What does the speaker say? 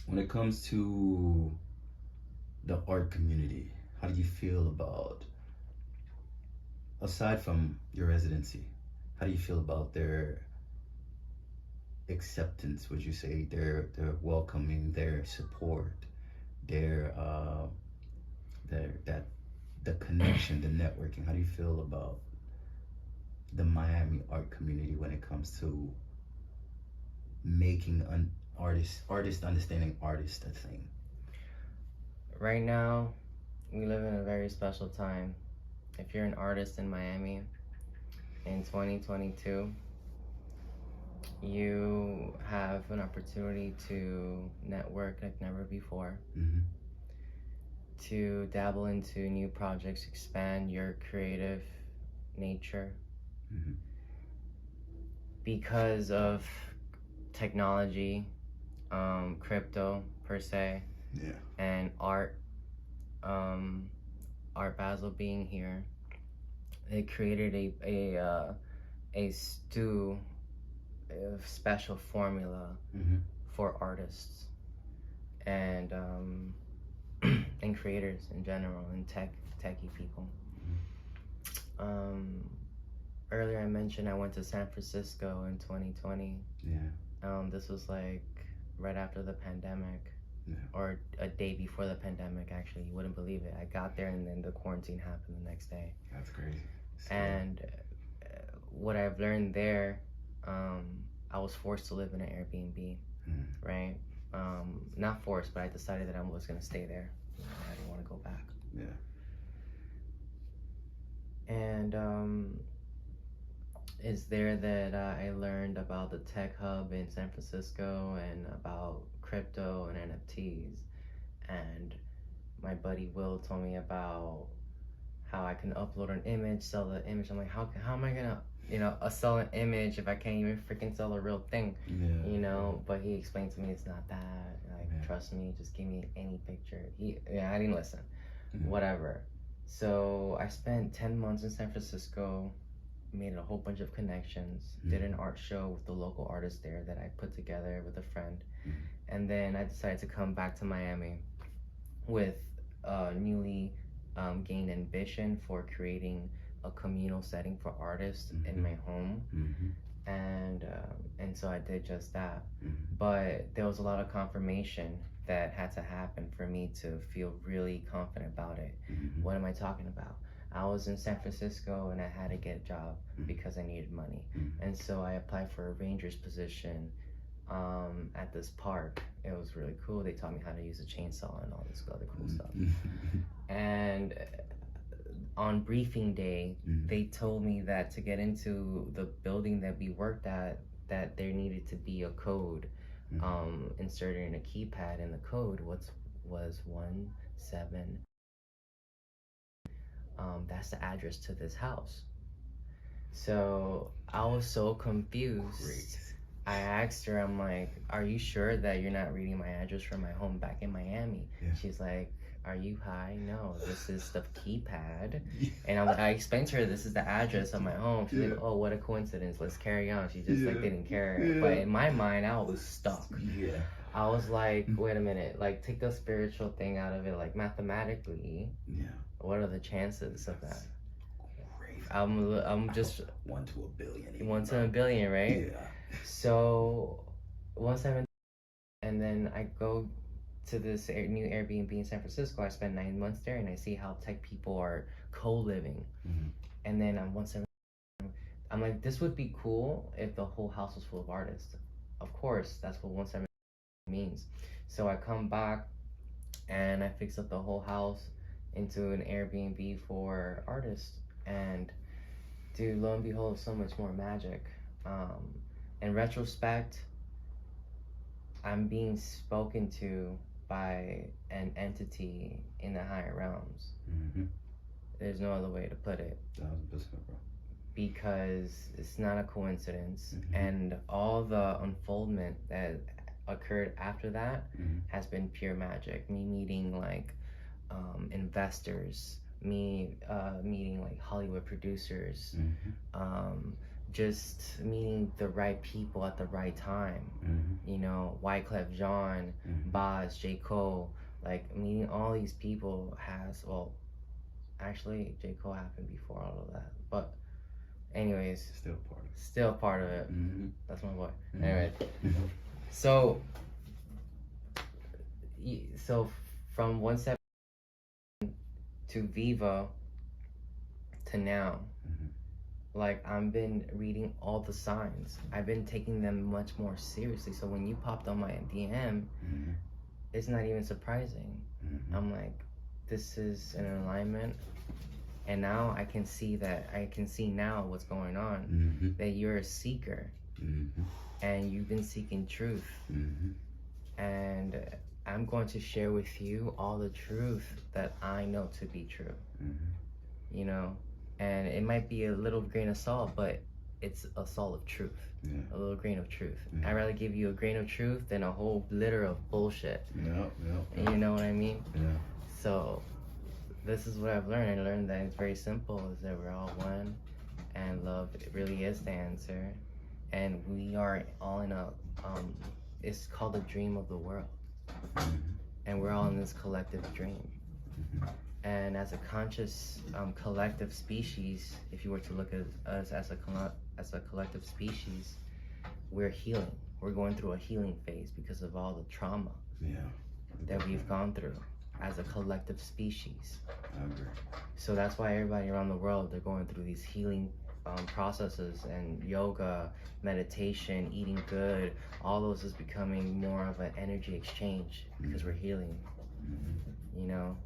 When it comes to the art community, how do you feel about, aside from your residency, how do you feel about their acceptance? Would you say their welcoming, their support, their that the connection, the networking? How do you feel about the Miami art community when it comes to making an artist understanding artist a thing? Right now, we live in a very special time. If you're an artist in Miami in 2022, you have an opportunity to network like never before, Mm-hmm. to dabble into new projects, expand your creative nature. Mm-hmm. Because of technology, crypto per se, Yeah. and art, Art Basel being here, it created a stew of special formula Mm-hmm. for artists and and creators in general and techie people. Mm-hmm. Earlier I mentioned I went to San Francisco in 2020. Yeah. This was like right after the pandemic. Yeah. Or a day before the pandemic, actually. You wouldn't believe it. I got there and then the quarantine happened the next day. That's crazy. And what I've learned there, I was forced to live in an Airbnb, right? Not forced, but I decided that I was going to stay there. I didn't want to go back. Yeah. And it's there that I learned about the tech hub in San Francisco and about crypto and NFTs. And my buddy Will told me about how I can upload an image, sell the image. I'm like, how am I gonna, sell an image if I can't even freaking sell a real thing, But he explained to me it's not that. Like, trust me, just give me any picture. I didn't listen. Whatever. So I spent 10 months in San Francisco, made a whole bunch of connections, did an art show with the local artist there that I put together with a friend. And then I decided to come back to Miami with newly gained ambition for creating a communal setting for artists in my home. And so I did just that. But there was a lot of confirmation that had to happen for me to feel really confident about it. What am I talking about? I was in San Francisco and I had to get a job because I needed money. And so I applied for a ranger's position at this park. It was really cool. They taught me how to use a chainsaw and all this other cool stuff. And on briefing day, they told me that to get into the building that we worked at, that there needed to be a code inserted in a keypad, and the code was 17. That's the address to this house. So I was so confused. Great. I asked her, I'm like, are you sure that you're not reading my address from my home back in Miami? Yeah. She's like, are you high? No, this is the keypad. And I explained to her, this is the address of my home. She's like, oh, what a coincidence. Let's carry on. She just like didn't care. But in my mind, I was stuck. Yeah. I was like, wait a minute, like take the spiritual thing out of it. Like mathematically, what are the chances of that? Great. I'm just 1 to a billion. 1 to a billion, right? Yeah. So 17, and then I go to this new Airbnb in San Francisco. I spent 9 months there, and I see how tech people are co-living. And then I'm 17. I'm like, this would be cool if the whole house was full of artists. Of course, that's what 17 means. So I come back, and I fix up the whole house into an Airbnb for artists. And dude, lo and behold, so much more magic. In retrospect, I'm being spoken to by an entity in the higher realms. There's no other way to put it. 1,000%, bro. Because it's not a coincidence, and all the unfoldment that occurred after that has been pure magic. Me meeting like investors, me meeting like Hollywood producers, just meeting the right people at the right time. Mm-hmm. You know, Wyclef, Jhon, Mm-hmm. Boz, J.Cole, like meeting all these people has, well, actually J.Cole happened before all of that, but anyways, Still part of it. still part of it. Mm-hmm. That's my boy. Mm-hmm. Anyway, Mm-hmm. so from 1 step to Viva to now, like I've been reading all the signs. I've been taking them much more seriously. So when you popped on my DM, Mm-hmm. it's not even surprising. Mm-hmm. I'm like, this is an alignment, and now I can see now what's going on. Mm-hmm. That you're a seeker, Mm-hmm. and you've been seeking truth, Mm-hmm. and I'm going to share with you all the truth that I know to be true. Mm-hmm. You know, and it might be a little grain of salt, but it's a salt of truth. Yeah. A little grain of truth. Yeah. I'd rather give you a grain of truth than a whole litter of bullshit. Yep. You know what I mean? Yeah. So this is what I've learned. I learned that it's very simple, is that we're all one, and love really is the answer. And we are all in a it's called the dream of the world. Mm-hmm. And we're all in this collective dream. Mm-hmm. And as a conscious collective species, if you were to look at us as a collective species, we're healing. We're going through a healing phase because of all the trauma that we've gone through as a collective species. I agree. So that's why everybody around the world, they're going through these healing processes, and yoga, meditation, eating good, all those is becoming more of an energy exchange because we're healing, Mm-hmm. you know?